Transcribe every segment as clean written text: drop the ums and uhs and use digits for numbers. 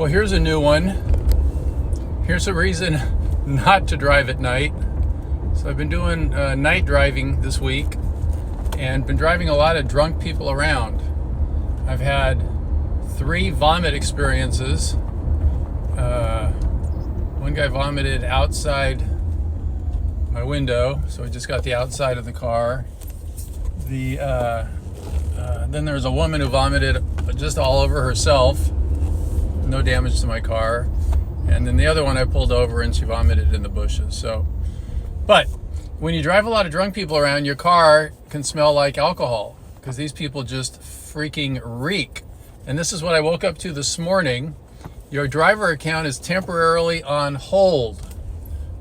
Well, here's a new one. Here's a reason not to drive at night. So I've been doing night driving this week and been driving a lot of drunk people around. I've had 3 vomit experiences. One guy vomited outside my window, so I just got the outside of the car. Then there was a woman who vomited just all over herself. No damage to my car. And then the other one I pulled over and she vomited in the bushes. But when you drive a lot of drunk people around, your car can smell like alcohol because these people just freaking reek. And this is what I woke up to this morning. Your driver account is temporarily on hold.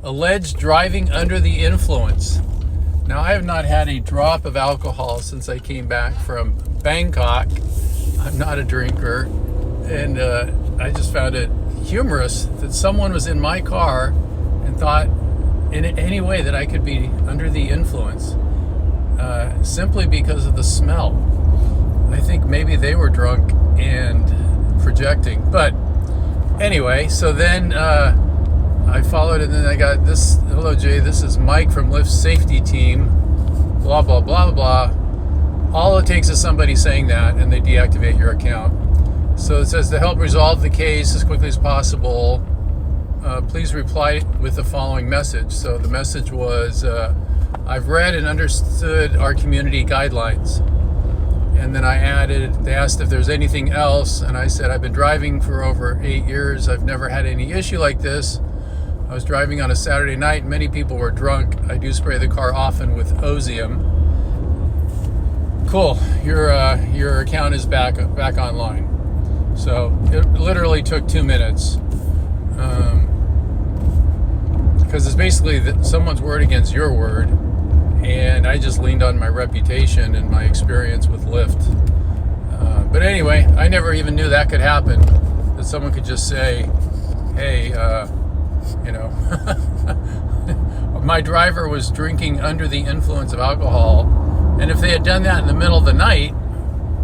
Alleged driving under the influence. Now, I have not had a drop of alcohol since I came back from Bangkok. I'm not a drinker. And I just found it humorous that someone was in my car and thought in any way that I could be under the influence simply because of the smell. I think maybe they were drunk and projecting. But anyway, so then I followed and then I got this. Hello, Jay. This is Mike from Lyft's safety team. Blah, blah, blah, blah. All it takes is somebody saying that and they deactivate your account. So it says, to help resolve the case as quickly as possible, please reply with the following message. So the message was, I've read and understood our community guidelines. And then I added, they asked if there's anything else. And I said, I've been driving for over 8 years. I've never had any issue like this. I was driving on a Saturday night. Many people were drunk. I do spray the car often with Ozium. Cool. Your account is back online. So it literally took 2 minutes because it's basically someone's word against your word, and I just leaned on my reputation and my experience with Lyft. But anyway, I never even knew that could happen, that someone could just say, hey, my driver was drinking under the influence of alcohol, and if they had done that in the middle of the night,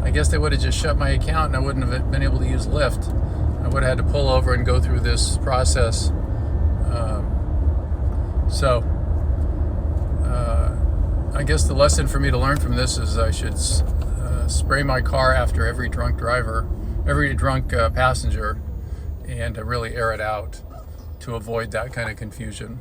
I guess they would have just shut my account and I wouldn't have been able to use Lyft. I would have had to pull over and go through this process. I guess the lesson for me to learn from this is I should spray my car after every drunk passenger, and really air it out to avoid that kind of confusion.